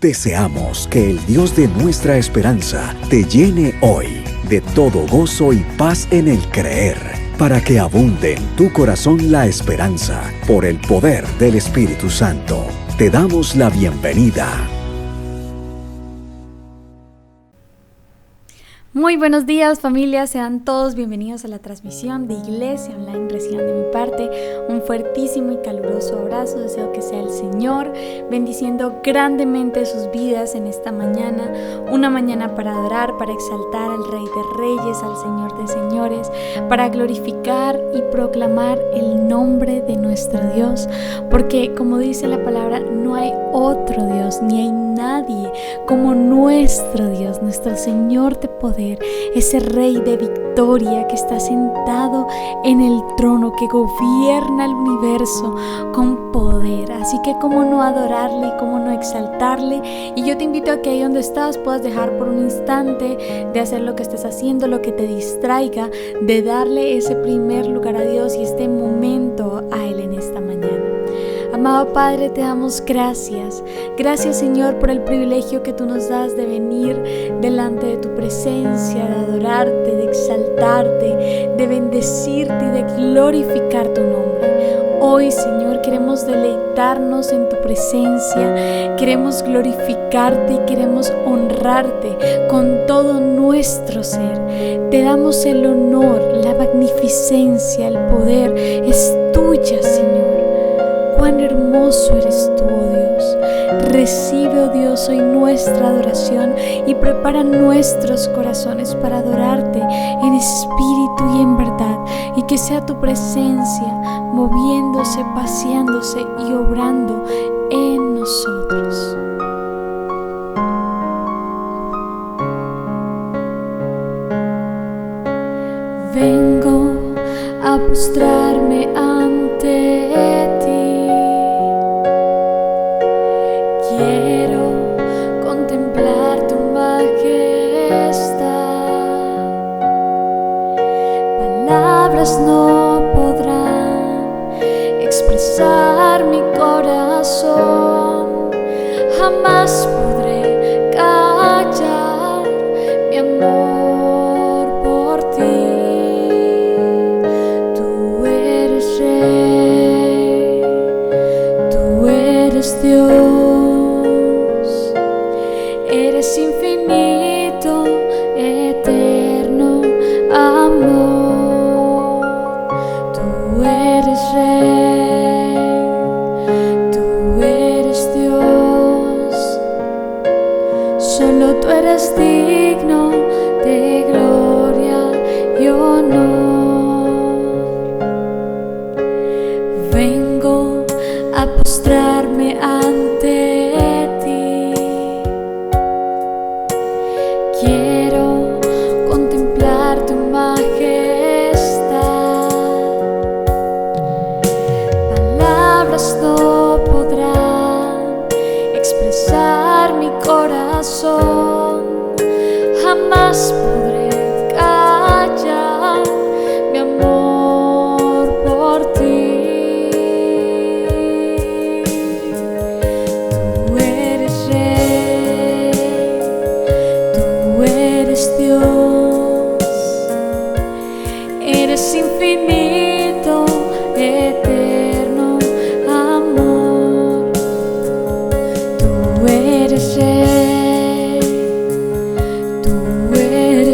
Deseamos que el Dios de nuestra esperanza te llene hoy de todo gozo y paz en el creer, para que abunde en tu corazón la esperanza por el poder del Espíritu Santo. Te damos la bienvenida. Muy buenos días, familia, sean todos bienvenidos a la transmisión de Iglesia Online. Reciban de mi parte un fuertísimo y caluroso abrazo. Deseo que sea el Señor bendiciendo grandemente sus vidas en esta mañana, una mañana para adorar, para exaltar al Rey de Reyes, al Señor de Señores, para glorificar y proclamar el nombre de nuestro Dios, porque como dice la palabra, no hay otro Dios, ni hay nadie como nuestro Dios, nuestro Señor de poder, ese Rey de victoria que está sentado en el trono, que gobierna el universo con poder. Así que cómo no adorarle y cómo no exaltarle. Y yo te invito a que ahí donde estás puedas dejar por un instante de hacer lo que estés haciendo, lo que te distraiga, de darle ese primer lugar a Dios y este momento a Él en esta mañana. Amado Padre, te damos gracias. Gracias, Señor, por el privilegio que tú nos das de venir delante de tu presencia, de adorarte, de exaltarte, de bendecirte y de glorificar tu nombre. Hoy, Señor, queremos deleitarnos en tu presencia, queremos glorificarte y queremos honrarte con todo nuestro ser. Te damos el honor, la magnificencia, el poder es tuya, Señor. Cuán hermoso eres tú, oh Dios. Recibe, oh Dios, hoy nuestra adoración y prepara nuestros corazones para adorarte en espíritu y en verdad, y que sea tu presencia moviéndose, paseándose y obrando en nosotros. Vengo a postrarme ante ti. Quiero contemplar tu majestad. Palabras no podrán expresar mi corazón. Jamás podré callar mi amor por ti. Tú eres Rey, tú eres Dios, eres infinito, eterno amor. Tú eres Rey, tú eres Dios, solo tú eres digno de gloria y honor. Vengo a postrarme ante ti. Quiero contemplar tu majestad. Palabras no podrán expresar mi corazón. Jamás podré callar mi amor por ti. Tú eres Rey, tú eres Dios, eres infinito, eterno amor. Tú eres Rey, tú eres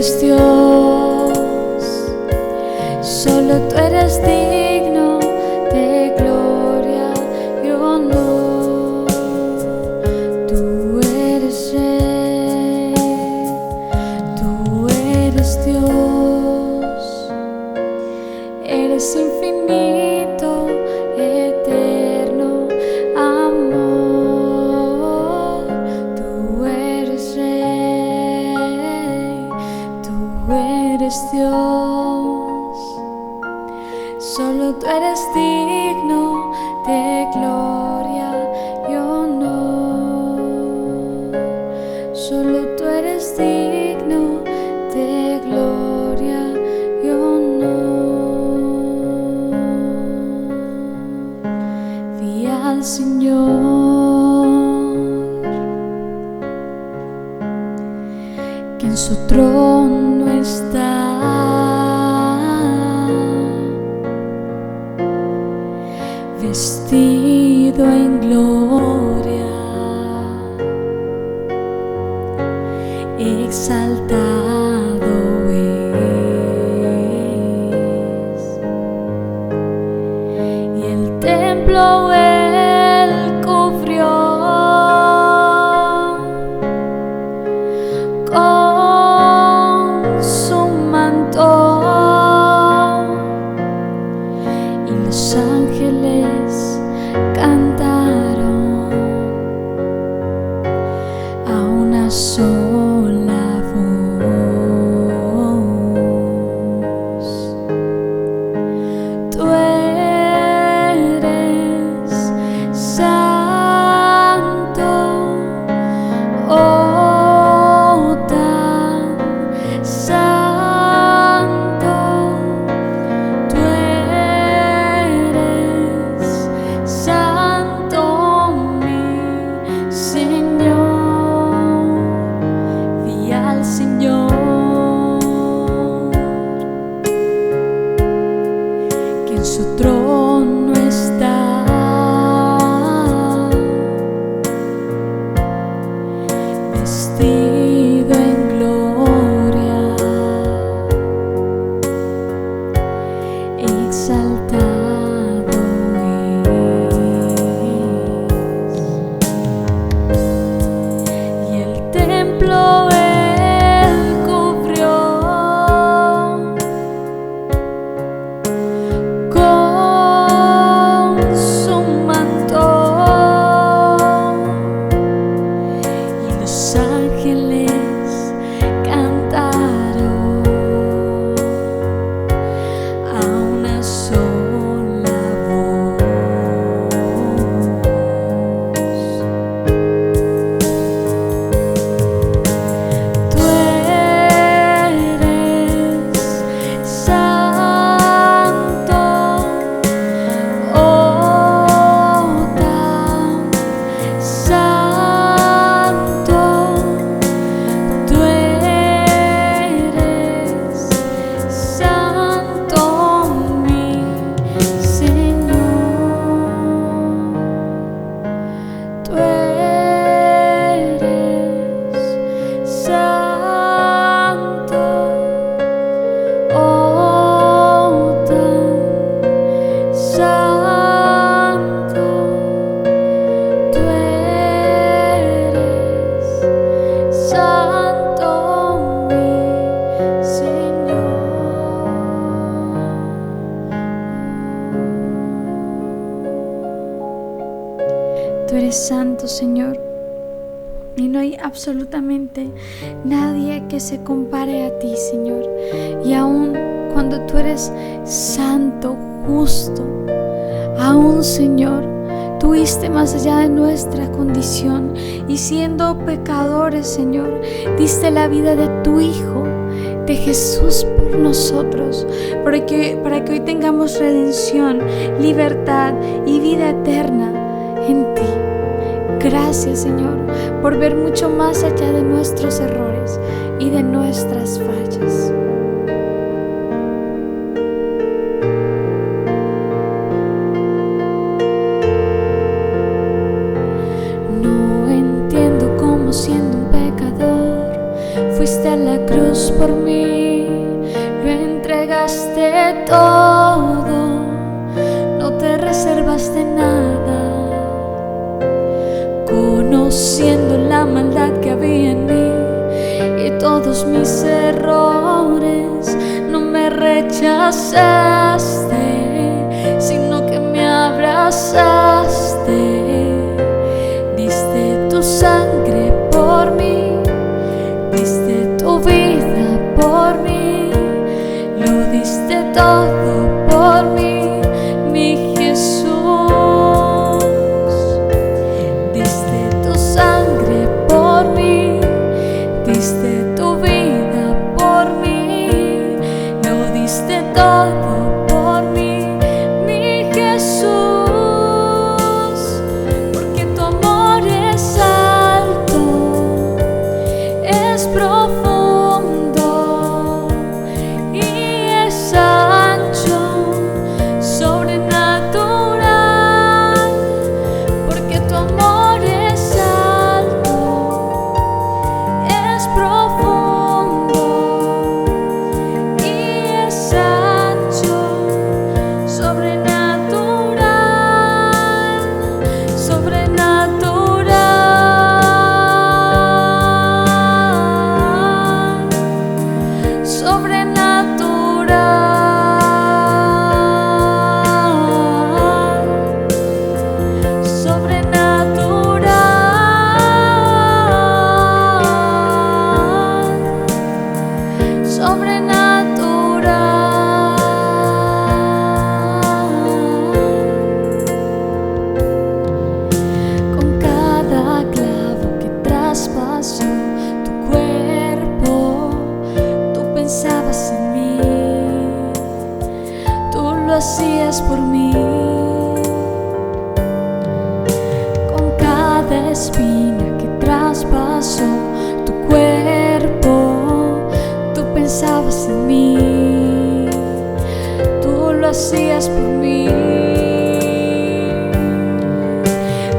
en su trono está, vestido en gloria, exaltado es, y el templo él cubrió con su manto, y los ángeles cantaron a una sola voz: tú eres santo, oh tan santo, tú eres santo, mi Señor. Vi al Señor que en su trono está, vestido en gloria, exaltado es, y el templo él cubrió con su manto, y los ángeles cantaron a una sola voz: tú eres santo, oh tan santo, tú eres santo, mi Señor. Tú eres santo, oh tan santo, tú eres santo, mi Señor. Tú eres santo, Señor, y no hay absolutamente nadie que se compare a ti, Señor. Y aun cuando tú eres santo, justo, aún, Señor, tú fuiste más allá de nuestra condición, y siendo pecadores, Señor, diste la vida de tu Hijo, de Jesús, por nosotros, para que hoy tengamos redención, libertad y vida eterna en ti. Gracias, Señor, por ver mucho más allá de nuestros errores y de nuestras fallas. No entiendo cómo, siendo un pecador, fuiste a la cruz por mí, lo entregaste todo, no te reservaste nada. Conociendo la maldad que había en mí y todos mis errores, no me rechazaste, sino que me abrazaste. Diste tu sangre por mí, diste tu vida por mí, lo diste todo por mí, mi Jesús. Diste tu vida por mí, lo diste todo por mí, mi Jesús, porque tu amor es alto, hacías por mí. Con cada espina que traspasó tu cuerpo, tú pensabas en mí, tú lo hacías por mí.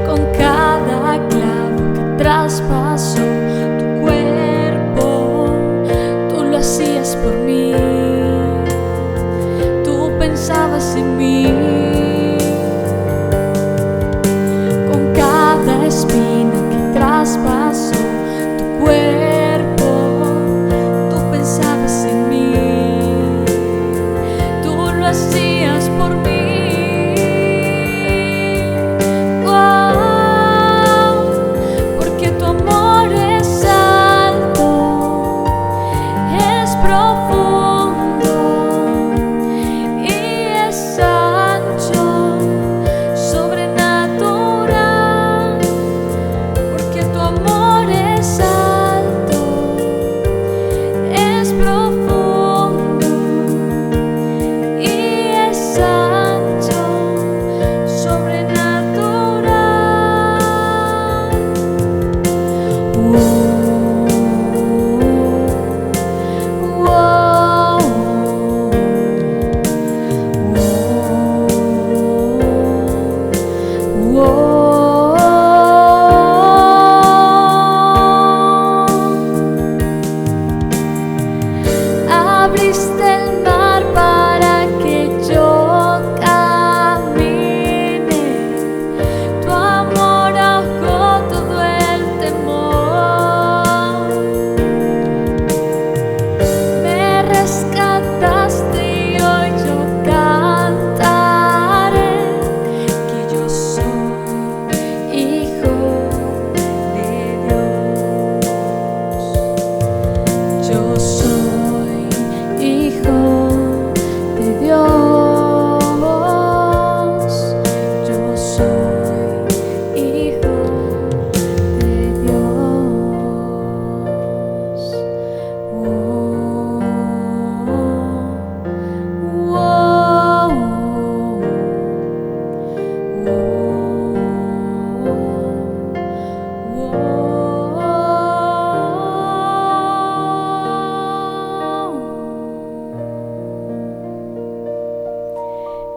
Con cada clavo que traspasó tu cuerpo, tú lo hacías por mí, tú pensabas en mí. Con cada espina que traspasó tu cuerpo, tú pensabas en mí, tú lo hacías por mí.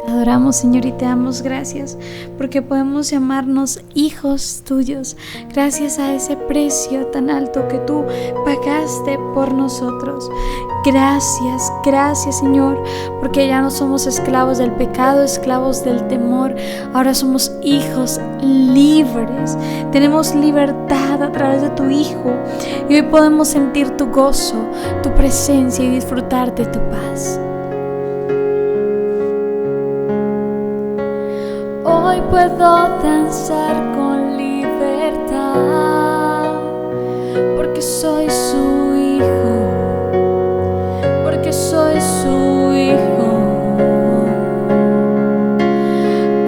Adoramos, Señor, y te damos gracias porque podemos llamarnos hijos tuyos gracias a ese precio tan alto que tú pagaste por nosotros. Gracias, gracias, Señor, porque ya no somos esclavos del pecado, esclavos del temor. Ahora somos hijos libres. Tenemos libertad a través de tu Hijo y hoy podemos sentir tu gozo, tu presencia y disfrutar de tu paz. Hoy puedo danzar con libertad, porque soy su hijo, porque soy su hijo.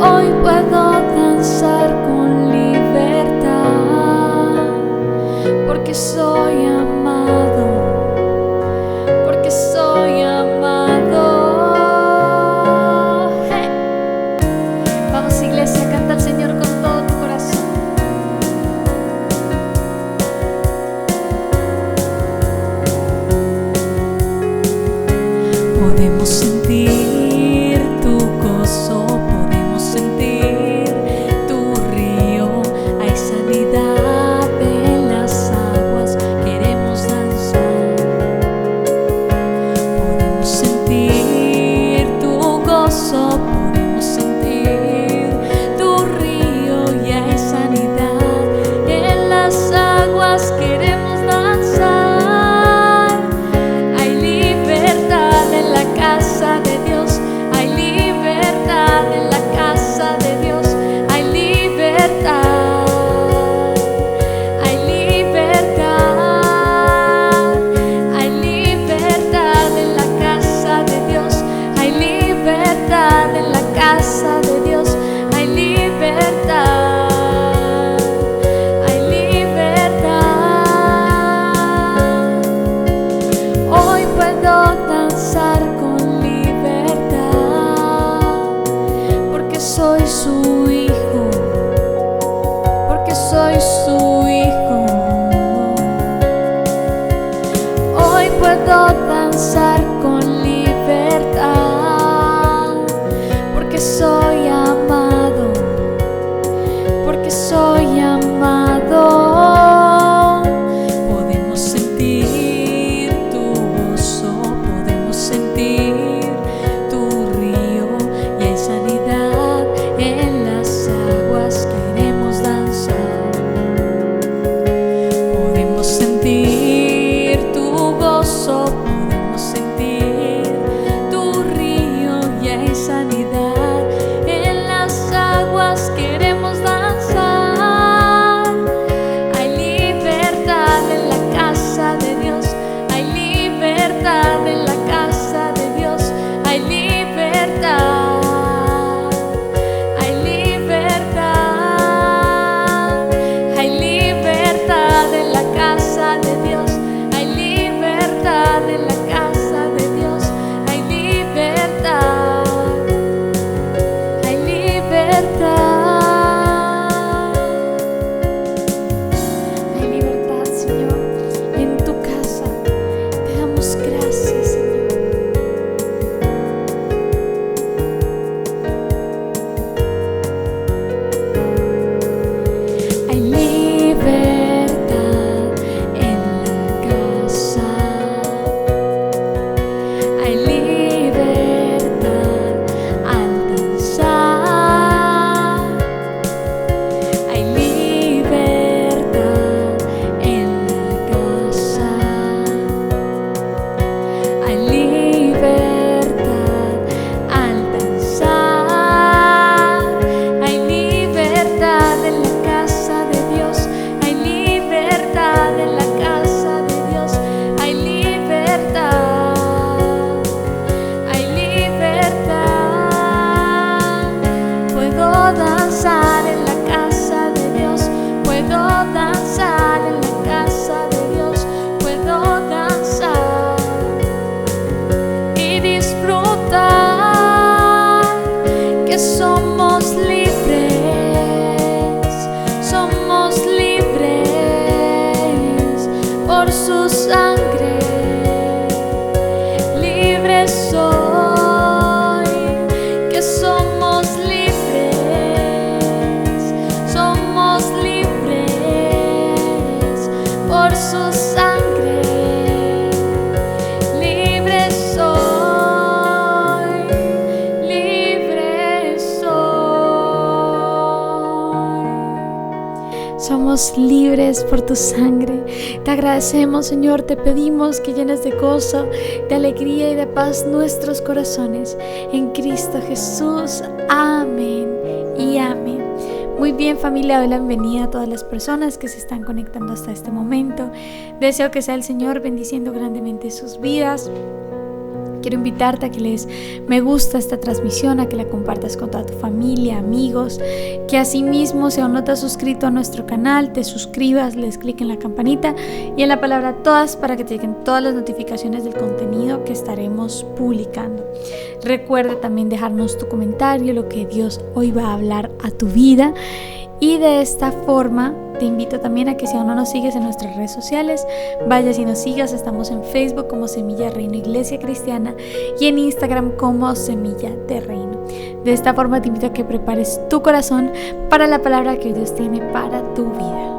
Hoy puedo danzar con libertad, porque soy amado, porque soy amado. Iglesia, canta al Señor con todo tu corazón. Podemos sentir tu gozo, podemos sentir tu río. Hay sanidad en las aguas, queremos danzar. por su sangre, libre soy, que somos libres por su sangre, libre soy, libre soy. Somos libres por tu sangre. Te agradecemos, Señor, te pedimos que llenes de gozo, de alegría y de paz nuestros corazones. En Cristo Jesús. Amén y amén. Muy bien, familia, doy la bienvenida a todas las personas que se están conectando hasta este momento. Deseo que sea el Señor bendiciendo grandemente sus vidas. Quiero invitarte a que les me gusta esta transmisión, a que la compartas con toda tu familia, amigos, que asimismo, si aún no te has suscrito a nuestro canal, te suscribas, les clic en la campanita y en la palabra todas para que te lleguen todas las notificaciones del contenido que estaremos publicando. Recuerda también dejarnos tu comentario, lo que Dios hoy va a hablar a tu vida. Y de esta forma te invito también a que si aún no nos sigues en nuestras redes sociales, vayas y nos sigas. Estamos en Facebook como Semilla Reino Iglesia Cristiana y en Instagram como Semilla de Reino. De esta forma te invito a que prepares tu corazón para la palabra que Dios tiene para tu vida.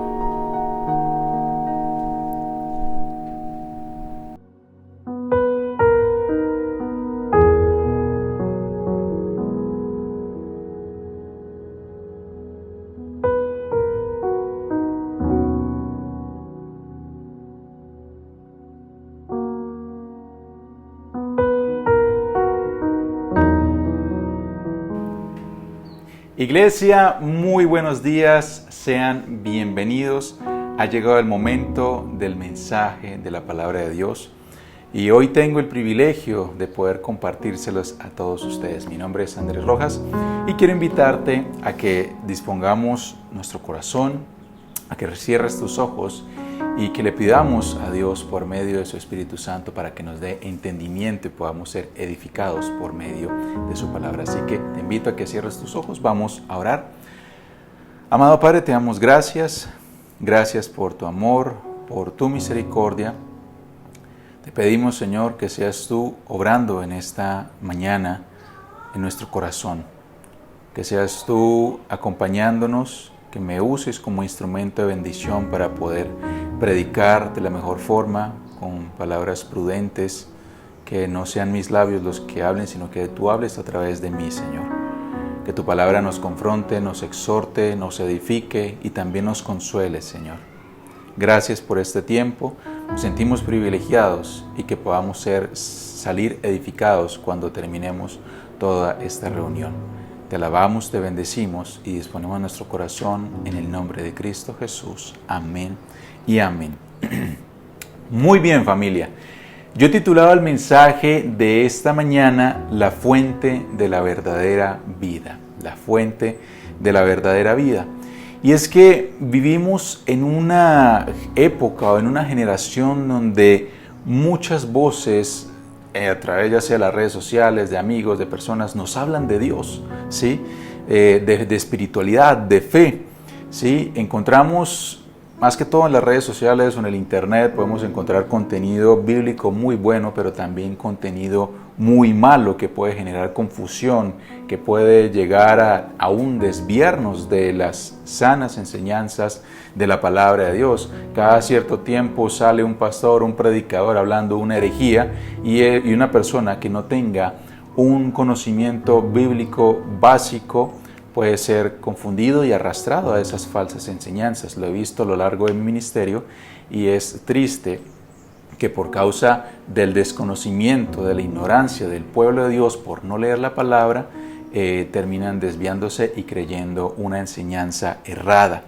Iglesia, muy buenos días, sean bienvenidos. Ha llegado el momento del mensaje de la palabra de Dios y hoy tengo el privilegio de poder compartírselos a todos ustedes. Mi nombre es Andrés Rojas y quiero invitarte a que dispongamos nuestro corazón, a que cierres tus ojos y que le pidamos a Dios por medio de su Espíritu Santo para que nos dé entendimiento y podamos ser edificados por medio de su palabra. Así que te invito a que cierres tus ojos, vamos a orar. Amado Padre, te damos gracias por tu amor, por tu misericordia. Te pedimos, Señor, que seas tú obrando en esta mañana en nuestro corazón, que seas tú acompañándonos, que me uses como instrumento de bendición para poder predicar de la mejor forma, con palabras prudentes, que no sean mis labios los que hablen, sino que tú hables a través de mí, Señor. Que tu palabra nos confronte, nos exhorte, nos edifique y también nos consuele, Señor. Gracias por este tiempo, nos sentimos privilegiados y que podamos salir edificados cuando terminemos toda esta reunión. Te alabamos, te bendecimos y disponemos nuestro corazón en el nombre de Cristo Jesús. Amén y amén. Muy bien, familia. Yo he titulado el mensaje de esta mañana La fuente de la verdadera vida. La fuente de la verdadera vida. Y es que vivimos en una época o en una generación donde muchas voces a través ya sea de las redes sociales, de amigos, de personas, nos hablan de Dios, ¿sí? De espiritualidad, de fe, ¿sí? Encontramos, más que todo en las redes sociales o en el internet, podemos encontrar contenido bíblico muy bueno, pero también contenido muy malo que puede generar confusión, que puede llegar a aún desviarnos de las sanas enseñanzas de la palabra de Dios. Cada cierto tiempo sale un pastor, un predicador hablando una herejía y una persona que no tenga un conocimiento bíblico básico puede ser confundido y arrastrado a esas falsas enseñanzas. Lo he visto a lo largo de mi ministerio y es triste que por causa del desconocimiento, de la ignorancia del pueblo de Dios por no leer la palabra, terminan desviándose y creyendo una enseñanza errada.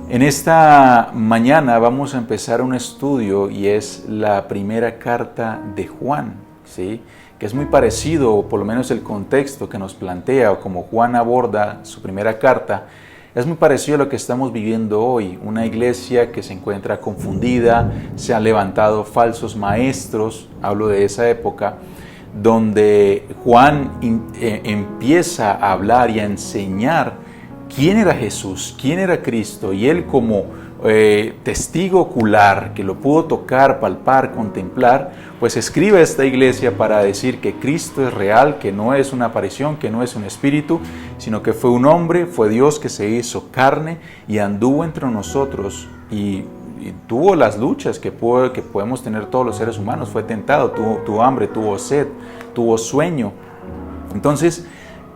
En esta mañana vamos a empezar un estudio y es la primera carta de Juan, ¿sí? Que es muy parecido, o por lo menos el contexto que nos plantea, o como Juan aborda su primera carta, es muy parecido a lo que estamos viviendo hoy. Una iglesia que se encuentra confundida, se han levantado falsos maestros, hablo de esa época, donde Juan empieza a hablar y a enseñar quién era Jesús, quién era Cristo, y él como testigo ocular que lo pudo tocar, palpar, contemplar, pues escribe a esta iglesia para decir que Cristo es real, que no es una aparición, que no es un espíritu, sino que fue un hombre, fue Dios que se hizo carne y anduvo entre nosotros y tuvo las luchas que podemos tener todos los seres humanos. Fue tentado, tuvo hambre, tuvo sed, tuvo sueño. Entonces,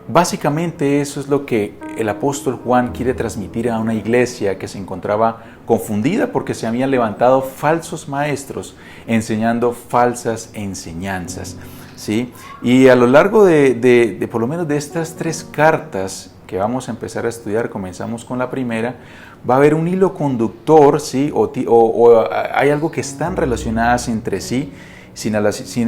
básicamente eso es lo que el apóstol Juan quiere transmitir a una iglesia que se encontraba confundida porque se habían levantado falsos maestros enseñando falsas enseñanzas, ¿sí? Y a lo largo de por lo menos de estas 3 cartas que vamos a empezar a estudiar, comenzamos con la primera, va a haber un hilo conductor, ¿sí? O hay algo que están relacionadas entre sí.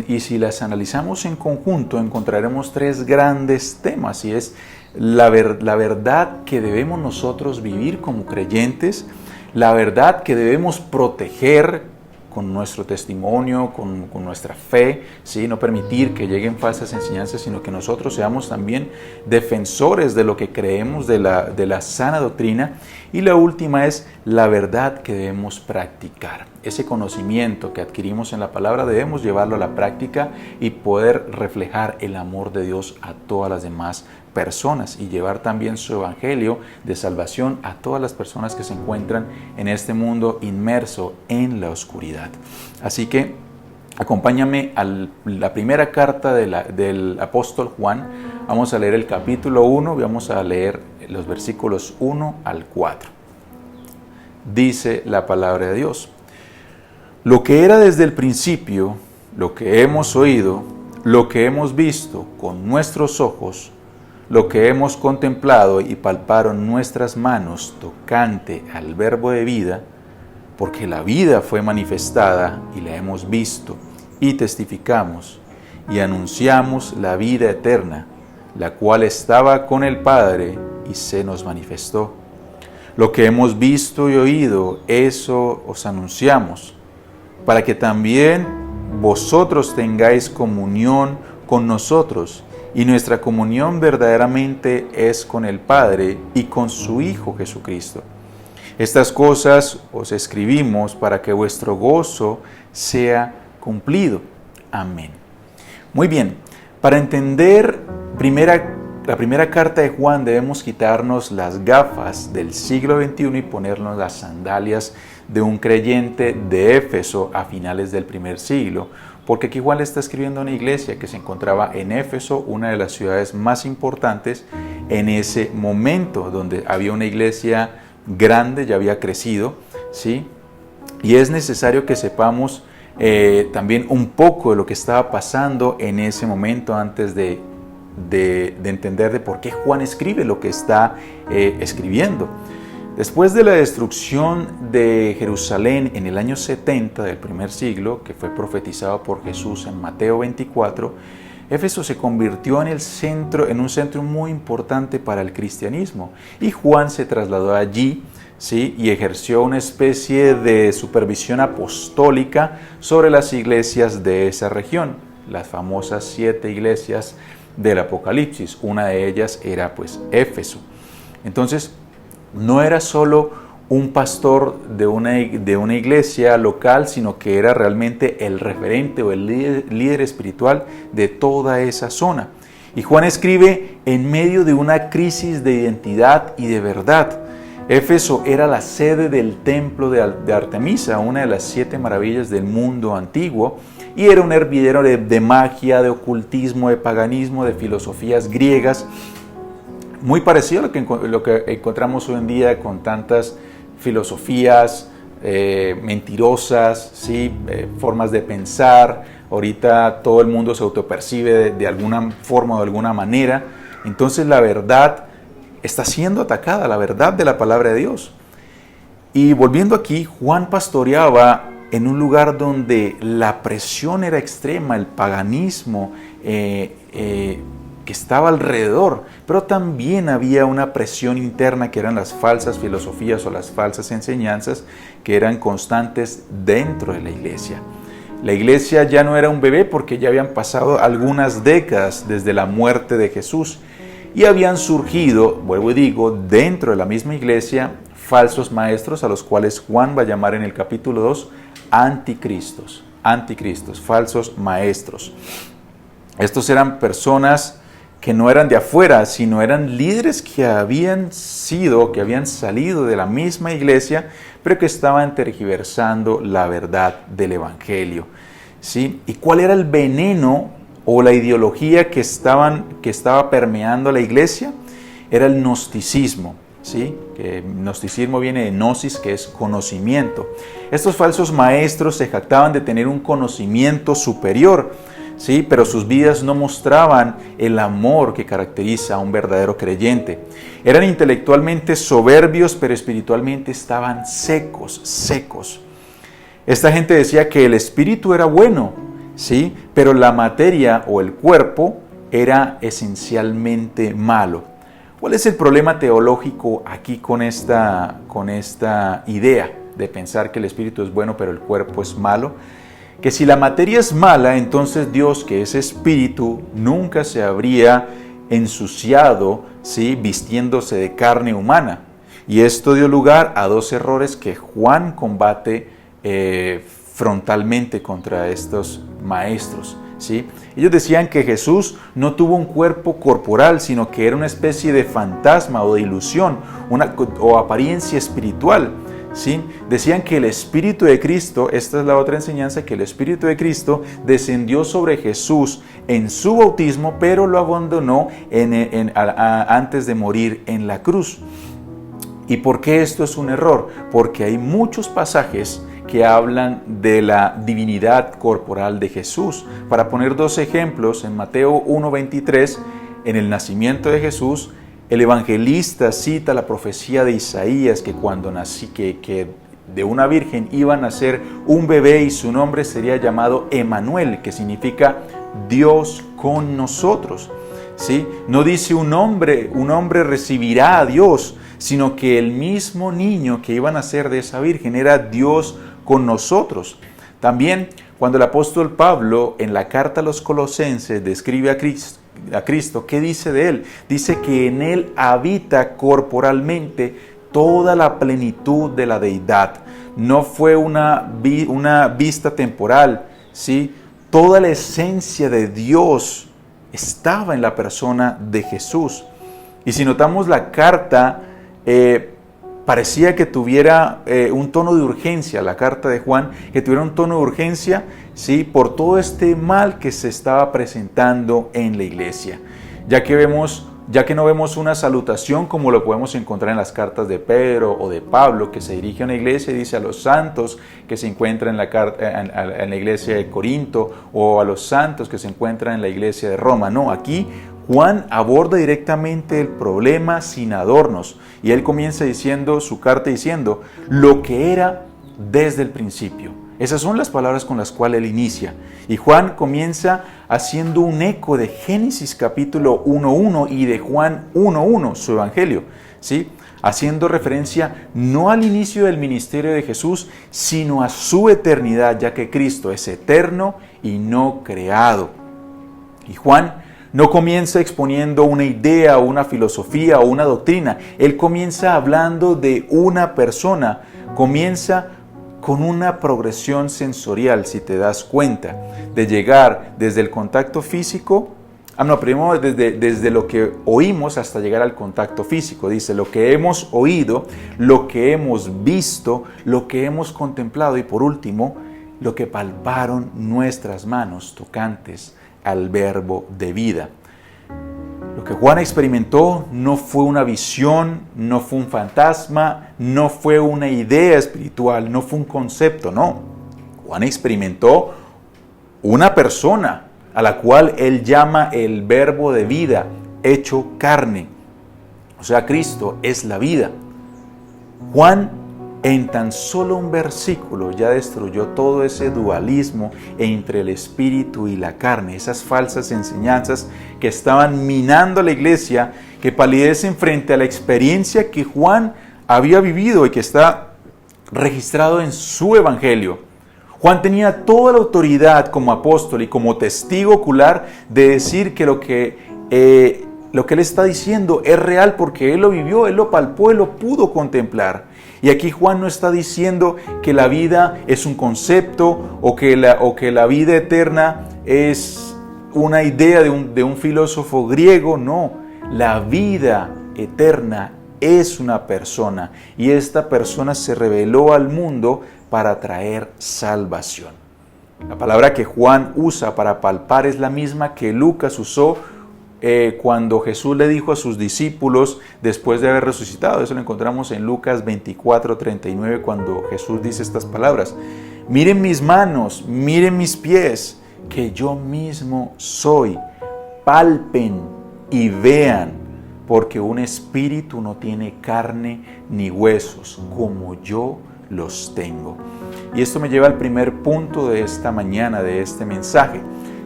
Y si las analizamos en conjunto, encontraremos 3 grandes temas, y es la verdad que debemos nosotros vivir como creyentes, la verdad que debemos proteger con nuestro testimonio, con nuestra fe, ¿sí? No permitir que lleguen falsas enseñanzas, sino que nosotros seamos también defensores de lo que creemos, de la sana doctrina. Y la última es la verdad que debemos practicar. Ese conocimiento que adquirimos en la palabra debemos llevarlo a la práctica y poder reflejar el amor de Dios a todas las demás personas y llevar también su evangelio de salvación a todas las personas que se encuentran en este mundo inmerso en la oscuridad. Así que acompáñame a la primera carta del apóstol Juan. Vamos a leer el capítulo 1 y vamos a leer los versículos 1 al 4. Dice la palabra de Dios: lo que era desde el principio, lo que hemos oído, lo que hemos visto con nuestros ojos, lo que hemos contemplado y palparon nuestras manos tocante al verbo de vida, porque la vida fue manifestada y la hemos visto y testificamos y anunciamos la vida eterna, la cual estaba con el Padre y se nos manifestó. Lo que hemos visto y oído, eso os anunciamos, para que también vosotros tengáis comunión con nosotros, y nuestra comunión verdaderamente es con el Padre y con su Hijo Jesucristo. Estas cosas os escribimos para que vuestro gozo sea cumplido. Amén. Muy bien, para entender la primera carta de Juan debemos quitarnos las gafas del siglo XXI y ponernos las sandalias de un creyente de Éfeso a finales del primer siglo, porque aquí Juan le está escribiendo a una iglesia que se encontraba en Éfeso, una de las ciudades más importantes en ese momento, donde había una iglesia grande, ya había crecido, ¿sí? Y es necesario que sepamos también un poco de lo que estaba pasando en ese momento antes de entender de por qué Juan escribe lo que está escribiendo. Después de la destrucción de Jerusalén en el año 70 del primer siglo, que fue profetizado por Jesús en Mateo 24, Éfeso se convirtió en un centro muy importante para el cristianismo, y Juan se trasladó allí, ¿sí? Y ejerció una especie de supervisión apostólica sobre las iglesias de esa región, las famosas 7 iglesias del Apocalipsis. Una de ellas era pues Éfeso. Entonces, no era solo un pastor de una iglesia local, sino que era realmente el referente o el líder espiritual de toda esa zona. Y Juan escribe en medio de una crisis de identidad y de verdad. Éfeso era la sede del templo de Artemisa, una de las 7 maravillas del mundo antiguo, y era un hervidero de magia, de ocultismo, de paganismo, de filosofías griegas, muy parecido a lo que encontramos hoy en día con tantas filosofías mentirosas, ¿sí? Formas de pensar. Ahorita todo el mundo se autopercibe de alguna forma o de alguna manera. Entonces la verdad está siendo atacada, la verdad de la palabra de Dios. Y volviendo aquí, Juan pastoreaba en un lugar donde la presión era extrema, el paganismo que estaba alrededor, pero también había una presión interna que eran las falsas filosofías o las falsas enseñanzas que eran constantes dentro de la iglesia. La iglesia ya no era un bebé porque ya habían pasado algunas décadas desde la muerte de Jesús y habían surgido, vuelvo y digo, dentro de la misma iglesia falsos maestros, a los cuales Juan va a llamar en el capítulo 2 anticristos, falsos maestros. Estos eran personas que no eran de afuera, sino eran líderes que habían salido de la misma iglesia, pero que estaban tergiversando la verdad del Evangelio, ¿sí? ¿Y cuál era el veneno o la ideología que estaba permeando la iglesia? Era el gnosticismo, ¿sí? Que gnosticismo viene de gnosis, que es conocimiento. Estos falsos maestros se jactaban de tener un conocimiento superior, ¿sí? Pero sus vidas no mostraban el amor que caracteriza a un verdadero creyente. Eran intelectualmente soberbios, pero espiritualmente estaban secos. Esta gente decía que el espíritu era bueno, ¿sí? Pero la materia o el cuerpo era esencialmente malo. ¿Cuál es el problema teológico aquí con esta idea de pensar que el espíritu es bueno pero el cuerpo es malo? Que si la materia es mala, entonces Dios, que es espíritu, nunca se habría ensuciado, ¿sí? Vistiéndose de carne humana. Y esto dio lugar a dos errores que Juan combate frontalmente contra estos maestros, ¿sí? Ellos decían que Jesús no tuvo un cuerpo corporal, sino que era una especie de fantasma o de ilusión, o apariencia espiritual, ¿sí? Decían que el Espíritu de Cristo, esta es la otra enseñanza, que el Espíritu de Cristo descendió sobre Jesús en su bautismo, pero lo abandonó antes de morir en la cruz. ¿Y por qué esto es un error? Porque hay muchos pasajes que hablan de la divinidad corporal de Jesús. Para poner dos ejemplos, en Mateo 1:23, en el nacimiento de Jesús, el evangelista cita la profecía de Isaías que cuando que de una virgen iba a nacer un bebé y su nombre sería llamado Emanuel, que significa Dios con nosotros, ¿sí? No dice un hombre recibirá a Dios, sino que el mismo niño que iba a nacer de esa virgen era Dios con nosotros. También cuando el apóstol Pablo en la carta a los Colosenses describe a Cristo, ¿qué dice de él? Dice que en él habita corporalmente toda la plenitud de la deidad. No fue una vista temporal, ¿sí? Toda la esencia de Dios estaba en la persona de Jesús. Y si notamos la carta, parecía que tuviera un tono de urgencia, la carta de Juan, que tuviera un tono de urgencia, ¿sí? Por todo este mal que se estaba presentando en la iglesia. Ya que no vemos una salutación como lo podemos encontrar en las cartas de Pedro o de Pablo, que se dirige a una iglesia y dice a los santos que se encuentran en la iglesia de Corinto, o a los santos que se encuentran en la iglesia de Roma. No, aquí Juan aborda directamente el problema sin adornos, y él comienza su carta diciendo lo que era desde el principio. Esas son las palabras con las cuales él inicia. Y Juan comienza haciendo un eco de Génesis capítulo 1:1 y de Juan 1:1, su evangelio, ¿sí? Haciendo referencia no al inicio del ministerio de Jesús, sino a su eternidad, ya que Cristo es eterno y no creado. Y Juan no comienza exponiendo una idea o una filosofía o una doctrina. Él comienza hablando de una persona. Comienza con una progresión sensorial, si te das cuenta, de llegar desde el contacto físico, primero desde lo que oímos hasta llegar al contacto físico. Dice lo que hemos oído, lo que hemos visto, lo que hemos contemplado y por último, lo que palparon nuestras manos tocantes al verbo de vida. Lo que Juan experimentó no fue una visión, no fue un fantasma, no fue una idea espiritual, no fue un concepto, no. Juan experimentó una persona a la cual él llama el verbo de vida, hecho carne. O sea, Cristo es la vida. Juan en tan solo un versículo ya destruyó todo ese dualismo entre el espíritu y la carne, esas falsas enseñanzas que estaban minando la iglesia, que palidecen frente a la experiencia que Juan había vivido y que está registrado en su evangelio. Juan tenía toda la autoridad como apóstol y como testigo ocular de decir que lo que él está diciendo es real porque él lo vivió, él lo palpó, él lo pudo contemplar. Y aquí Juan no está diciendo que la vida es un concepto o que la vida eterna es una idea de un filósofo griego. No, la vida eterna es una persona y esta persona se reveló al mundo para traer salvación. La palabra que Juan usa para palpar es la misma que Lucas usó cuando Jesús le dijo a sus discípulos después de haber resucitado. Eso lo encontramos en Lucas 24:39, cuando Jesús dice estas palabras: miren mis manos, miren mis pies, que yo mismo soy. Palpen y vean, porque un espíritu no tiene carne ni huesos, como yo los tengo. Y esto me lleva al primer punto de esta mañana, de este mensaje.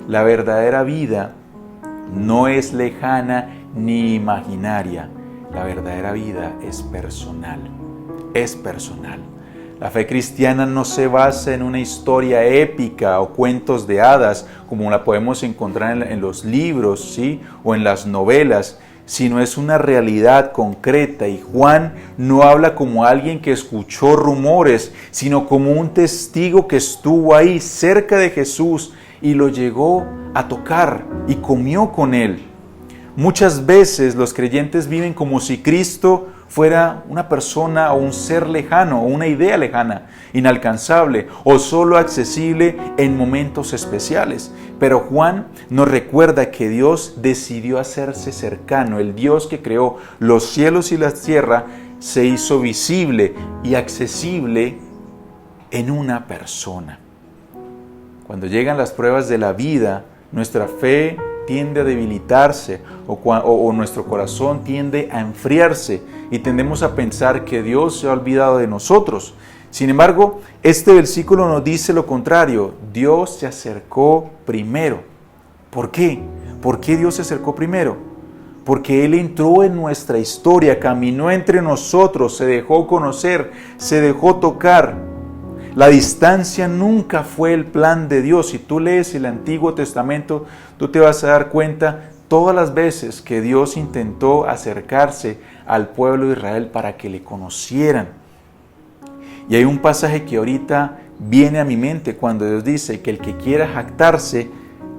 La verdadera vida no es lejana ni imaginaria. La verdadera vida es personal. Es personal. La fe cristiana no se basa en una historia épica o cuentos de hadas, como la podemos encontrar en los libros, ¿sí?, o en las novelas, sino es una realidad concreta. Y Juan no habla como alguien que escuchó rumores, sino como un testigo que estuvo ahí cerca de Jesús y lo llegó a tocar y comió con él. Muchas veces los creyentes viven como si Cristo fuera una persona o un ser lejano o una idea lejana, inalcanzable o solo accesible en momentos especiales. Pero Juan nos recuerda que Dios decidió hacerse cercano. El Dios que creó los cielos y la tierra se hizo visible y accesible en una persona. Cuando llegan las pruebas de la vida, nuestra fe tiende a debilitarse o nuestro corazón tiende a enfriarse y tendemos a pensar que Dios se ha olvidado de nosotros. Sin embargo, este versículo nos dice lo contrario. Dios se acercó primero. ¿Por qué? ¿Por qué Dios se acercó primero? Porque Él entró en nuestra historia, caminó entre nosotros, se dejó conocer, se dejó tocar. La distancia nunca fue el plan de Dios. Si tú lees el Antiguo Testamento, tú te vas a dar cuenta todas las veces que Dios intentó acercarse al pueblo de Israel para que le conocieran. Y hay un pasaje que ahorita viene a mi mente cuando Dios dice que el que quiera jactarse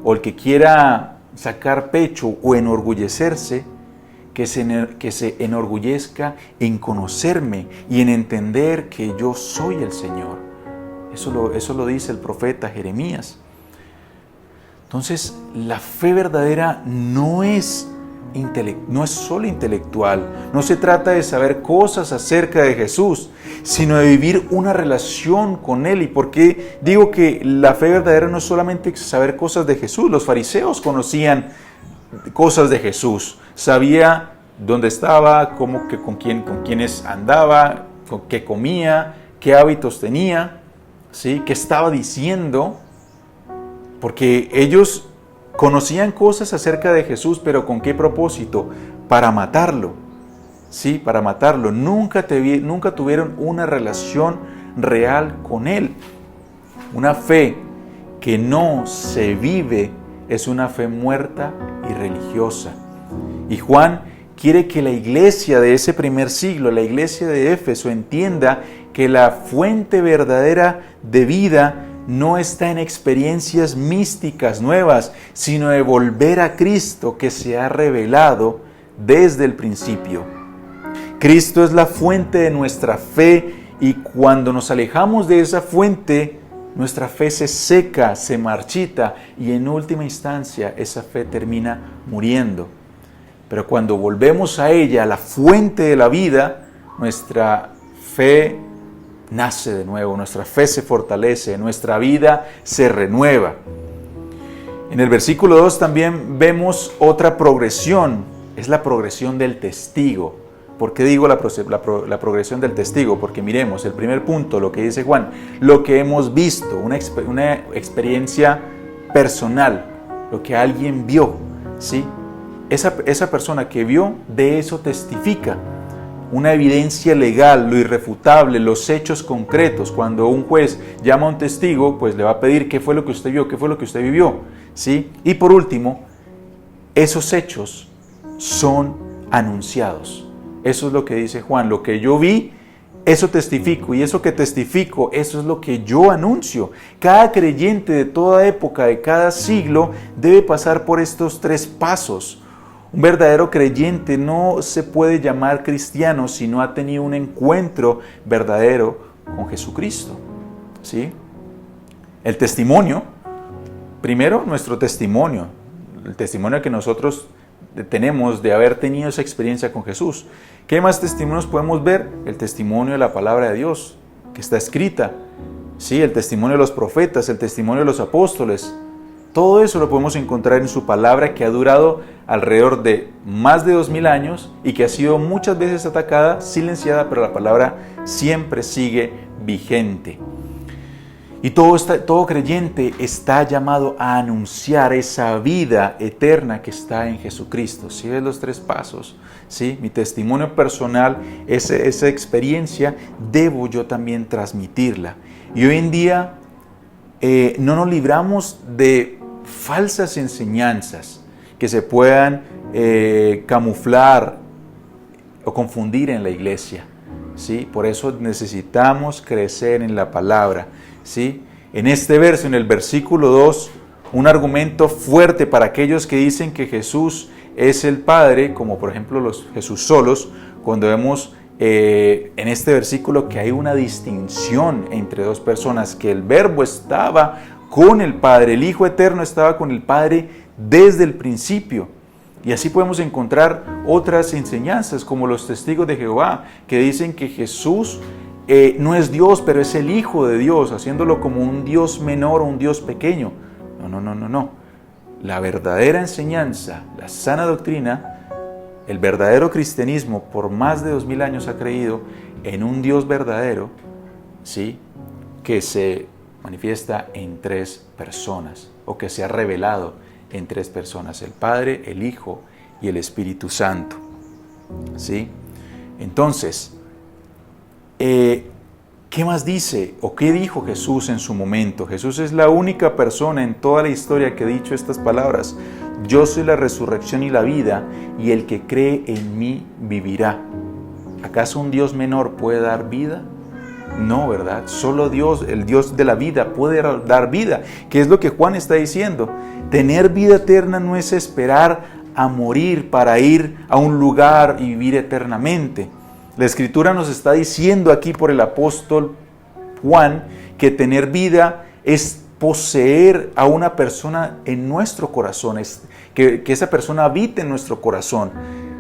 o el que quiera sacar pecho o enorgullecerse, que se enorgullezca en conocerme y en entender que yo soy el Señor. Eso lo dice el profeta Jeremías. Entonces, la fe verdadera no es solo intelectual. No se trata de saber cosas acerca de Jesús, sino de vivir una relación con Él. ¿Y por qué digo que la fe verdadera no es solamente saber cosas de Jesús? Los fariseos conocían cosas de Jesús. Sabía dónde estaba, con quiénes andaba, qué comía, qué hábitos tenía, ¿sí?, qué estaba diciendo, porque ellos conocían cosas acerca de Jesús, pero ¿con qué propósito? Para matarlo, ¿sí?, para matarlo. Nunca tuvieron una relación real con Él. Una fe que no se vive es una fe muerta y religiosa. Y Juan quiere que la iglesia de ese primer siglo, la iglesia de Éfeso, entienda que la fuente verdadera de vida no está en experiencias místicas nuevas, sino de volver a Cristo que se ha revelado desde el principio. Cristo es la fuente de nuestra fe y cuando nos alejamos de esa fuente, nuestra fe se seca, se marchita y en última instancia esa fe termina muriendo. Pero cuando volvemos a ella, a la fuente de la vida, nuestra fe nace de nuevo, nuestra fe se fortalece, nuestra vida se renueva. En el versículo 2 también vemos otra progresión, es la progresión del testigo. ¿Por qué digo la progresión del testigo? Porque miremos, el primer punto, lo que dice Juan, lo que hemos visto, una experiencia personal, lo que alguien vio, ¿sí? Esa persona que vio, de eso testifica. Una evidencia legal, lo irrefutable, los hechos concretos. Cuando un juez llama a un testigo, pues le va a pedir qué fue lo que usted vio, qué fue lo que usted vivió, ¿sí? Y por último, esos hechos son anunciados. Eso es lo que dice Juan. Lo que yo vi, eso testifico, y eso que testifico, eso es lo que yo anuncio. Cada creyente de toda época, de cada siglo, debe pasar por estos 3 pasos. Un verdadero creyente no se puede llamar cristiano si no ha tenido un encuentro verdadero con Jesucristo, ¿sí? El testimonio, primero nuestro testimonio, el testimonio que nosotros tenemos de haber tenido esa experiencia con Jesús. ¿Qué más testimonios podemos ver? El testimonio de la palabra de Dios, que está escrita, ¿sí? El testimonio de los profetas, el testimonio de los apóstoles. Todo eso lo podemos encontrar en su palabra, que ha durado alrededor de más de 2000 años y que ha sido muchas veces atacada, silenciada, pero la palabra siempre sigue vigente. Y todo creyente está llamado a anunciar esa vida eterna que está en Jesucristo. ¿Sí ves los 3 pasos? ¿Sí? Mi testimonio personal, esa experiencia, debo yo también transmitirla. Y hoy en día no nos libramos de falsas enseñanzas que se puedan camuflar o confundir en la iglesia, ¿sí? Por eso necesitamos crecer en la palabra, ¿sí? En este verso, en el versículo 2, un argumento fuerte para aquellos que dicen que Jesús es el Padre, como por ejemplo los Jesús solos, cuando vemos en este versículo que hay una distinción entre 2 personas, que el Verbo estaba con el Padre, el Hijo Eterno estaba con el Padre desde el principio. Y así podemos encontrar otras enseñanzas, como los testigos de Jehová, que dicen que Jesús no es Dios, pero es el Hijo de Dios, haciéndolo como un Dios menor o un Dios pequeño. No. La verdadera enseñanza, la sana doctrina, el verdadero cristianismo por más de 2000 años ha creído en un Dios verdadero, ¿sí? Que se manifiesta en 3 personas, o que se ha revelado en 3 personas: el Padre, el Hijo y el Espíritu Santo, ¿sí? Entonces, ¿qué más dice o qué dijo Jesús en su momento? Jesús es la única persona en toda la historia que ha dicho estas palabras: yo soy la resurrección y la vida, y el que cree en mí vivirá. ¿Acaso un Dios menor puede dar vida? No, ¿verdad? Solo Dios, el Dios de la vida, puede dar vida. ¿Qué es lo que Juan está diciendo? Tener vida eterna no es esperar a morir para ir a un lugar y vivir eternamente. La Escritura nos está diciendo aquí por el apóstol Juan que tener vida es poseer a una persona en nuestro corazón, que esa persona habite en nuestro corazón.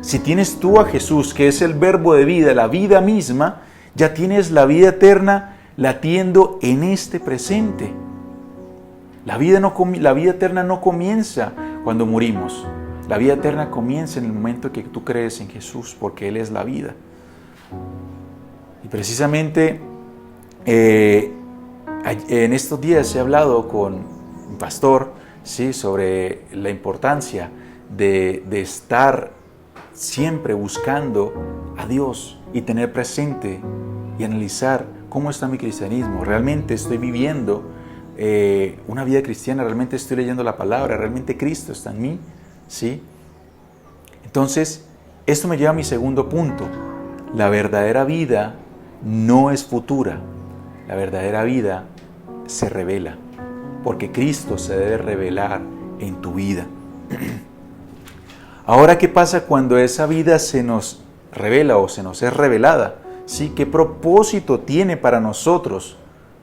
Si tienes tú a Jesús, que es el verbo de vida, la vida misma, ya tienes la vida eterna latiendo en este presente. La vida eterna no comienza cuando morimos. La vida eterna comienza en el momento que tú crees en Jesús, porque Él es la vida. Y precisamente en estos días he hablado con un pastor, ¿sí?, sobre la importancia de estar siempre buscando a Dios y tener presente y analizar cómo está mi cristianismo. ¿Realmente estoy viviendo una vida cristiana? ¿Realmente estoy leyendo la palabra? ¿Realmente Cristo está en mí? ¿Sí? Entonces, esto me lleva a mi segundo punto. La verdadera vida no es futura. La verdadera vida se revela, porque Cristo se debe revelar en tu vida. Ahora, ¿qué pasa cuando esa vida se nos revela o se nos es revelada? ¿Sí? ¿Qué propósito tiene para nosotros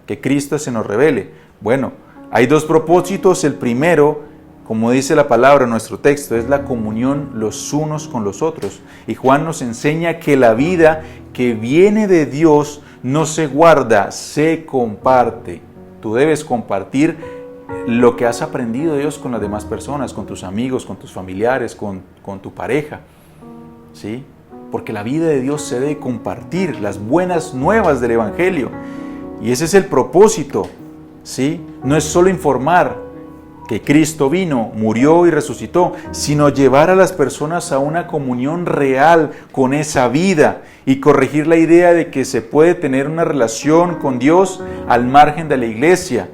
que Cristo se nos revele? Bueno, hay 2 propósitos. El primero, como dice la palabra en nuestro texto, es la comunión los unos con los otros. Y Juan nos enseña que la vida que viene de Dios no se guarda, se comparte. Tú debes compartir lo que has aprendido de Dios con las demás personas, con tus amigos, con tus familiares, con tu pareja, ¿sí? Porque la vida de Dios se debe compartir, las buenas nuevas del Evangelio. Y ese es el propósito, ¿sí? No es solo informar que Cristo vino, murió y resucitó, sino llevar a las personas a una comunión real con esa vida y corregir la idea de que se puede tener una relación con Dios al margen de la iglesia.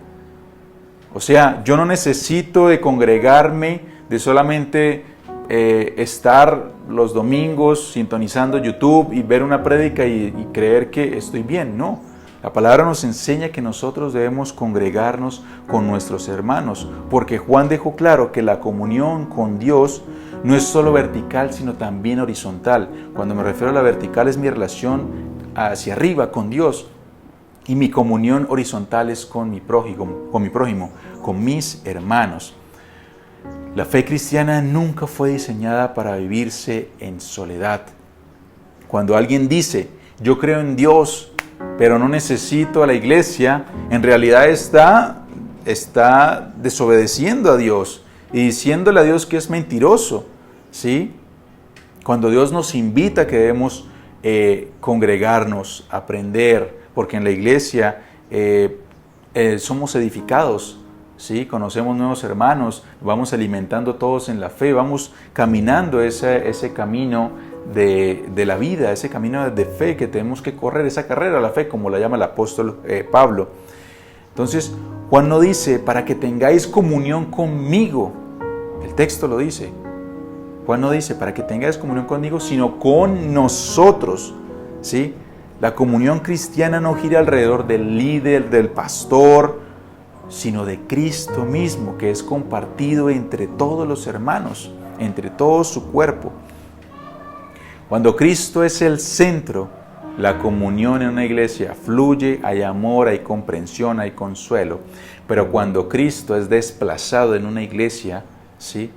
O sea, yo no necesito de congregarme, de solamente estar los domingos sintonizando YouTube y ver una prédica y creer que estoy bien. No, la palabra nos enseña que nosotros debemos congregarnos con nuestros hermanos, porque Juan dejó claro que la comunión con Dios no es solo vertical, sino también horizontal. Cuando me refiero a la vertical es mi relación hacia arriba con Dios, y mi comunión horizontal es con mi prójimo, con mis hermanos. La fe cristiana nunca fue diseñada para vivirse en soledad. Cuando alguien dice, yo creo en Dios, pero no necesito a la iglesia, en realidad está desobedeciendo a Dios y diciéndole a Dios que es mentiroso, ¿sí? Cuando Dios nos invita que debemos congregarnos, aprender, porque en la iglesia somos edificados, ¿sí? Conocemos nuevos hermanos, vamos alimentando todos en la fe, vamos caminando ese camino de la vida, ese camino de fe que tenemos que correr, esa carrera de la fe, como la llama el apóstol Pablo. Entonces, Juan no dice, para que tengáis comunión conmigo, el texto lo dice. Juan no dice, para que tengáis comunión conmigo, sino con nosotros, ¿sí? La comunión cristiana no gira alrededor del líder, del pastor, sino de Cristo mismo, que es compartido entre todos los hermanos, entre todo su cuerpo. Cuando Cristo es el centro, la comunión en una iglesia fluye, hay amor, hay comprensión, hay consuelo. Pero cuando Cristo es desplazado en una iglesia, ¿sí?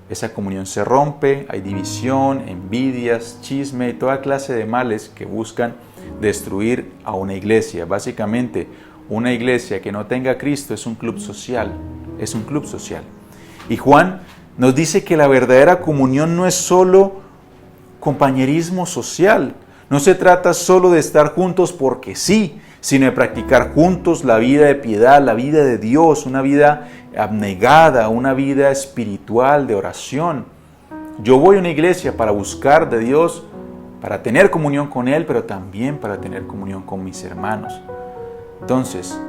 Esa comunión se rompe, hay división, envidias, chisme y toda clase de males que buscan destruir a una iglesia. Básicamente, una iglesia que no tenga a Cristo es un club social, Y Juan nos dice que la verdadera comunión no es solo compañerismo social, no se trata solo de estar juntos porque sí, sino de practicar juntos la vida de piedad, la vida de Dios, una vida abnegada, una vida espiritual de oración. Yo voy a una iglesia para buscar de Dios, para tener comunión con Él, pero también para tener comunión con mis hermanos. Entonces,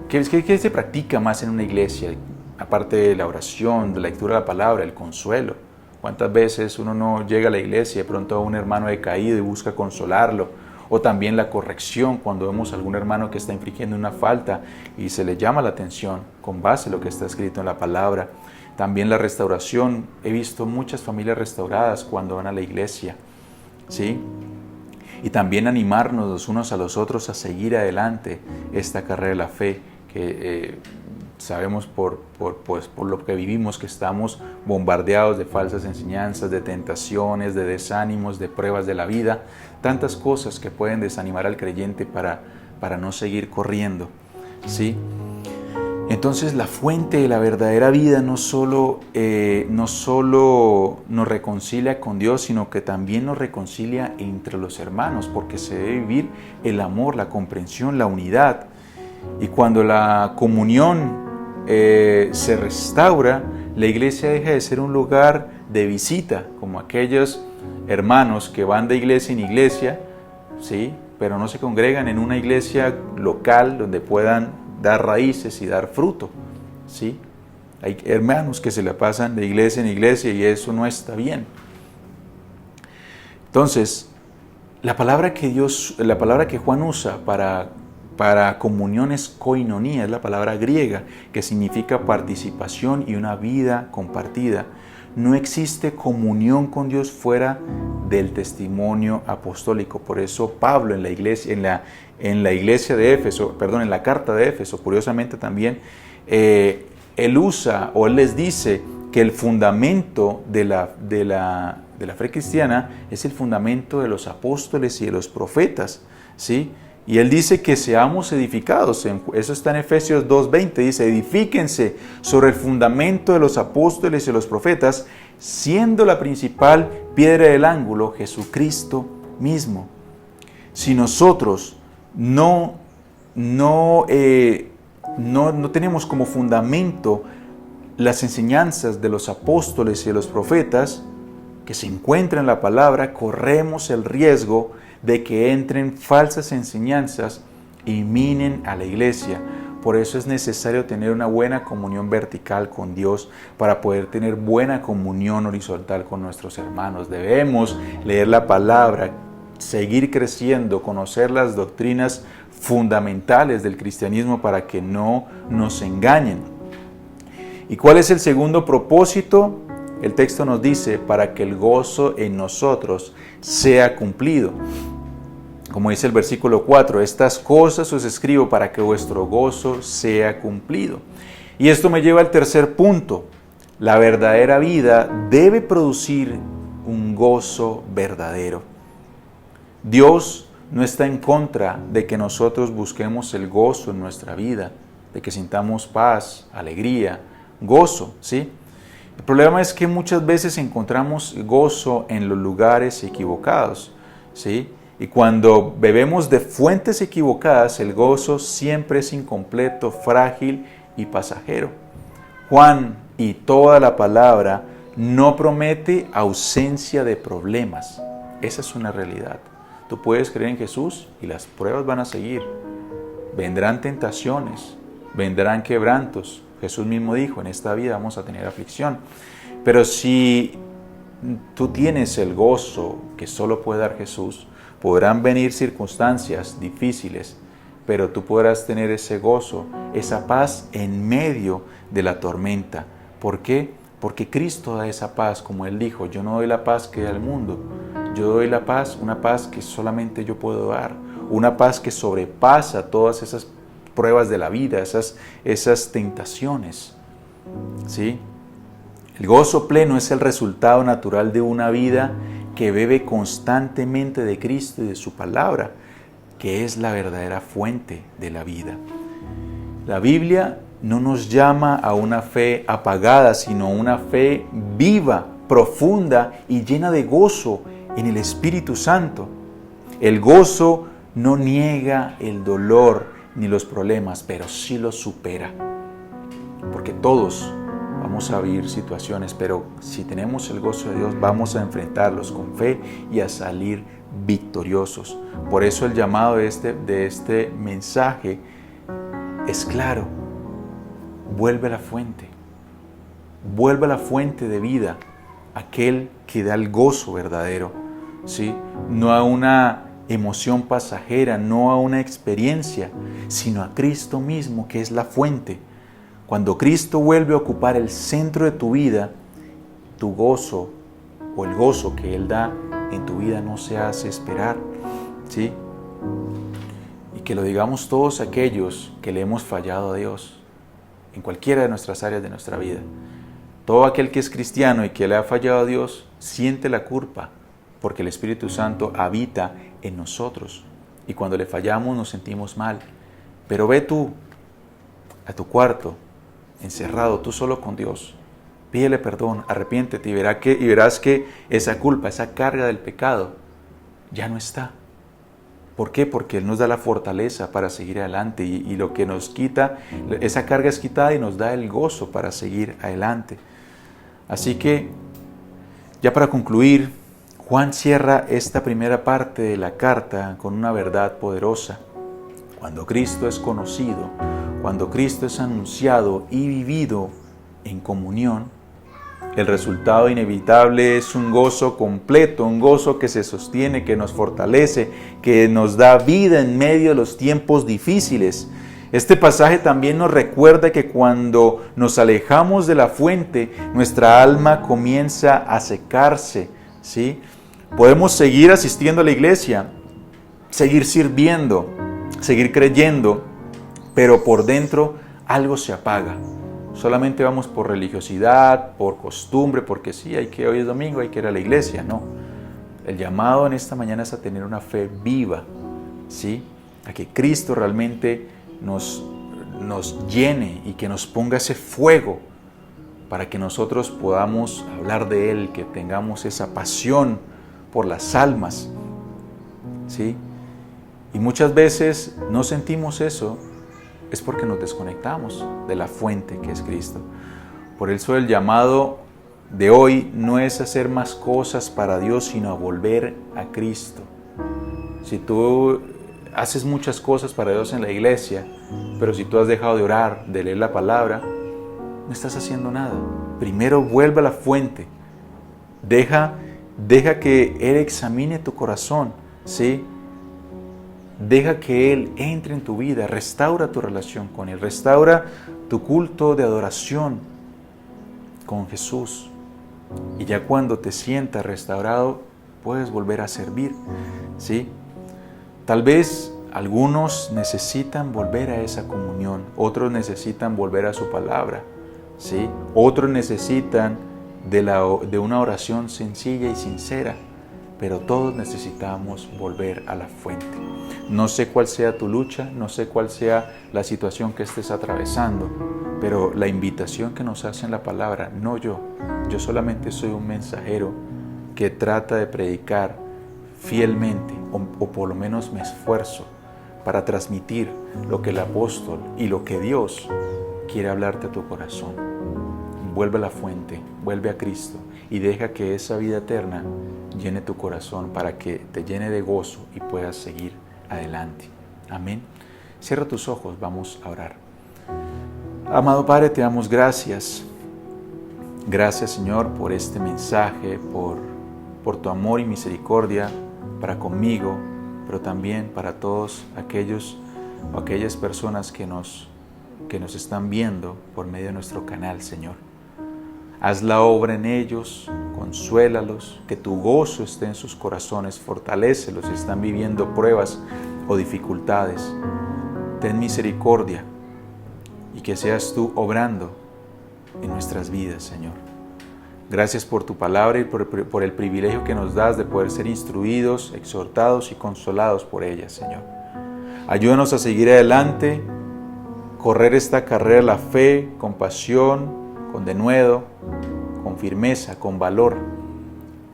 ¿qué se practica más en una iglesia? Aparte de la oración, de la lectura de la palabra, el consuelo. ¿Cuántas veces uno no llega a la iglesia y de pronto a un hermano decaído y busca consolarlo? O también la corrección, cuando vemos a algún hermano que está infringiendo una falta y se le llama la atención con base en lo que está escrito en la palabra. También la restauración. He visto muchas familias restauradas cuando van a la iglesia, ¿sí? Y también animarnos los unos a los otros a seguir adelante esta carrera de la fe, que sabemos por lo que vivimos que estamos bombardeados de falsas enseñanzas, de tentaciones, de desánimos, de pruebas de la vida, tantas cosas que pueden desanimar al creyente para no seguir corriendo, ¿sí? Entonces la fuente de la verdadera vida no solo nos reconcilia con Dios, sino que también nos reconcilia entre los hermanos, porque se debe vivir el amor, la comprensión, la unidad. Y cuando la comunión se restaura, la iglesia deja de ser un lugar de visita, como aquellos hermanos que van de iglesia en iglesia, ¿sí? Pero no se congregan en una iglesia local donde puedan dar raíces y dar fruto, ¿sí? Hay hermanos que se la pasan de iglesia en iglesia y eso no está bien. Entonces, la palabra que Juan usa para comunión es koinonía, es la palabra griega, que significa participación y una vida compartida. No existe comunión con Dios fuera del testimonio apostólico. Por eso Pablo en la carta de Éfeso, curiosamente también, él les dice que el fundamento de la fe cristiana es el fundamento de los apóstoles y de los profetas, ¿sí? Y él dice que seamos edificados, eso está en Efesios 2:20, dice, edifíquense sobre el fundamento de los apóstoles y los profetas, siendo la principal piedra del ángulo Jesucristo mismo. Si nosotros no tenemos como fundamento las enseñanzas de los apóstoles y de los profetas que se encuentran en la palabra, corremos el riesgo de que entren falsas enseñanzas y minen a la iglesia. Por eso es necesario tener una buena comunión vertical con Dios para poder tener buena comunión horizontal con nuestros hermanos. Debemos leer la palabra, seguir creciendo, conocer las doctrinas fundamentales del cristianismo para que no nos engañen. ¿Y cuál es el segundo propósito? El texto nos dice, para que el gozo en nosotros sea cumplido. Como dice el versículo 4, estas cosas os escribo para que vuestro gozo sea cumplido. Y esto me lleva al tercer punto. La verdadera vida debe producir un gozo verdadero. Dios no está en contra de que nosotros busquemos el gozo en nuestra vida, de que sintamos paz, alegría, gozo, ¿sí? El problema es que muchas veces encontramos gozo en los lugares equivocados, ¿sí? Y cuando bebemos de fuentes equivocadas, el gozo siempre es incompleto, frágil y pasajero. Juan y toda la palabra no promete ausencia de problemas. Esa es una realidad. Tú puedes creer en Jesús y las pruebas van a seguir. Vendrán tentaciones, vendrán quebrantos. Jesús mismo dijo, en esta vida vamos a tener aflicción. Pero si tú tienes el gozo que solo puede dar Jesús, podrán venir circunstancias difíciles, pero tú podrás tener ese gozo, esa paz en medio de la tormenta. ¿Por qué? Porque Cristo da esa paz, como Él dijo, yo no doy la paz que da el mundo, yo doy la paz, una paz que solamente yo puedo dar, una paz que sobrepasa todas esas pruebas de la vida, esas tentaciones, ¿sí? El gozo pleno es el resultado natural de una vida que bebe constantemente de Cristo y de su palabra, que es la verdadera fuente de la vida. La Biblia no nos llama a una fe apagada, sino a una fe viva, profunda y llena de gozo en el Espíritu Santo. El gozo no niega el dolor ni los problemas, pero sí los supera. Porque todos vamos a vivir situaciones, pero si tenemos el gozo de Dios, vamos a enfrentarlos con fe y a salir victoriosos. Por eso el llamado de este mensaje es claro. Vuelve a la fuente. Vuelve a la fuente de vida, aquel que da el gozo verdadero, ¿sí? No a una emoción pasajera, no a una experiencia, sino a Cristo mismo, que es la fuente. Cuando Cristo vuelve a ocupar el centro de tu vida, tu gozo o el gozo que Él da en tu vida no se hace esperar, ¿sí? Y que lo digamos todos aquellos que le hemos fallado a Dios en cualquiera de nuestras áreas de nuestra vida. Todo aquel que es cristiano y que le ha fallado a Dios siente la culpa porque el Espíritu Santo habita en nosotros y cuando le fallamos nos sentimos mal. Pero ve tú a tu cuarto, encerrado tú solo con Dios, pídele perdón, arrepiéntete y verás que esa culpa, esa carga del pecado ya no está. ¿Por qué? Porque Él nos da la fortaleza para seguir adelante y lo que nos quita, esa carga es quitada y nos da el gozo para seguir adelante. Así que, ya para concluir, Juan cierra esta primera parte de la carta con una verdad poderosa. Cuando Cristo es conocido, cuando Cristo es anunciado y vivido en comunión, el resultado inevitable es un gozo completo, un gozo que se sostiene, que nos fortalece, que nos da vida en medio de los tiempos difíciles. Este pasaje también nos recuerda que cuando nos alejamos de la fuente, nuestra alma comienza a secarse, ¿sí? Podemos seguir asistiendo a la iglesia, seguir sirviendo, seguir creyendo, pero por dentro algo se apaga. Solamente vamos por religiosidad, por costumbre, porque sí, hoy es domingo, hay que ir a la iglesia. No, el llamado en esta mañana es a tener una fe viva, ¿sí? A que Cristo realmente nos llene y que nos ponga ese fuego para que nosotros podamos hablar de Él, que tengamos esa pasión por las almas, ¿sí? Y muchas veces no sentimos eso, es porque nos desconectamos de la fuente que es Cristo. Por eso el llamado de hoy no es hacer más cosas para Dios, sino a volver a Cristo. Si tú haces muchas cosas para Dios en la iglesia, Pero si tú has dejado de orar, de leer la palabra, no estás haciendo nada. Primero vuelve a la fuente. Deja que Él examine tu corazón, ¿sí? Deja que Él entre en tu vida, restaura tu relación con Él, restaura tu culto de adoración con Jesús. Y ya cuando te sientas restaurado, puedes volver a servir, ¿sí? Tal vez algunos necesitan volver a esa comunión, otros necesitan volver a su palabra, ¿sí? Otros necesitan de una oración sencilla y sincera, pero todos necesitamos volver a la fuente. No sé cuál sea tu lucha, no sé cuál sea la situación que estés atravesando, pero la invitación que nos hace en la palabra, no yo solamente soy un mensajero que trata de predicar fielmente, o por lo menos me esfuerzo para transmitir lo que el apóstol y lo que Dios quiere hablarte a tu corazón. Vuelve a la fuente, vuelve a Cristo y deja que esa vida eterna llene tu corazón para que te llene de gozo y puedas seguir adelante. Amén. Cierra tus ojos, vamos a orar. Amado Padre, te damos gracias. Gracias, Señor, por este mensaje, por tu amor y misericordia para conmigo, pero también para todos aquellas personas que nos están viendo por medio de nuestro canal, Señor. Haz la obra en ellos, consuélalos, que tu gozo esté en sus corazones, fortalécelos si están viviendo pruebas o dificultades. Ten misericordia y que seas tú obrando en nuestras vidas, Señor. Gracias por tu palabra y por el privilegio que nos das de poder ser instruidos, exhortados y consolados por ella, Señor. Ayúdanos a seguir adelante, correr esta carrera de la fe con pasión, con denuedo, con firmeza, con valor,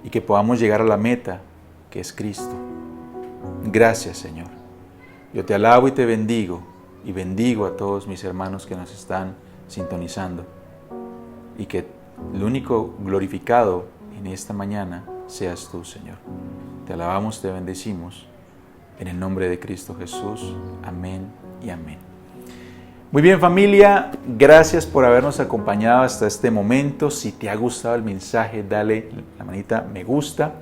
y que podamos llegar a la meta, que es Cristo. Gracias, Señor. Yo te alabo y te bendigo, y bendigo a todos mis hermanos que nos están sintonizando, y que el único glorificado en esta mañana seas tú, Señor. Te alabamos, te bendecimos, en el nombre de Cristo Jesús. Amén y amén. Muy bien, familia, gracias por habernos acompañado hasta este momento. Si te ha gustado el mensaje, dale la manita me gusta.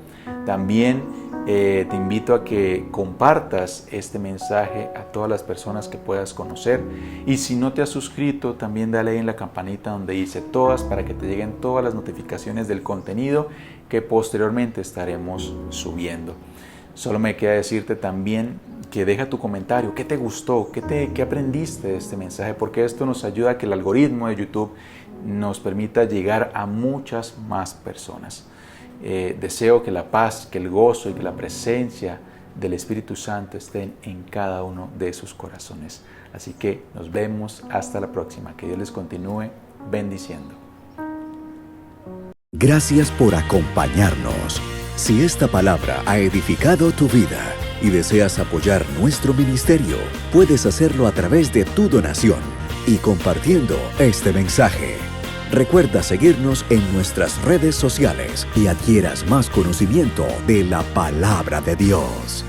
También te invito a que compartas este mensaje a todas las personas que puedas conocer. Y si no te has suscrito, también dale ahí en la campanita donde dice todas, para que te lleguen todas las notificaciones del contenido que posteriormente estaremos subiendo. Solo me queda decirte también que deja tu comentario, qué te gustó, qué aprendiste de este mensaje, porque esto nos ayuda a que el algoritmo de YouTube nos permita llegar a muchas más personas. Deseo que la paz, que el gozo y que la presencia del Espíritu Santo estén en cada uno de sus corazones. Así que nos vemos hasta la próxima. Que Dios les continúe bendiciendo. Gracias por acompañarnos. Si esta palabra ha edificado tu vida y deseas apoyar nuestro ministerio, puedes hacerlo a través de tu donación y compartiendo este mensaje. Recuerda seguirnos en nuestras redes sociales y adquieras más conocimiento de la palabra de Dios.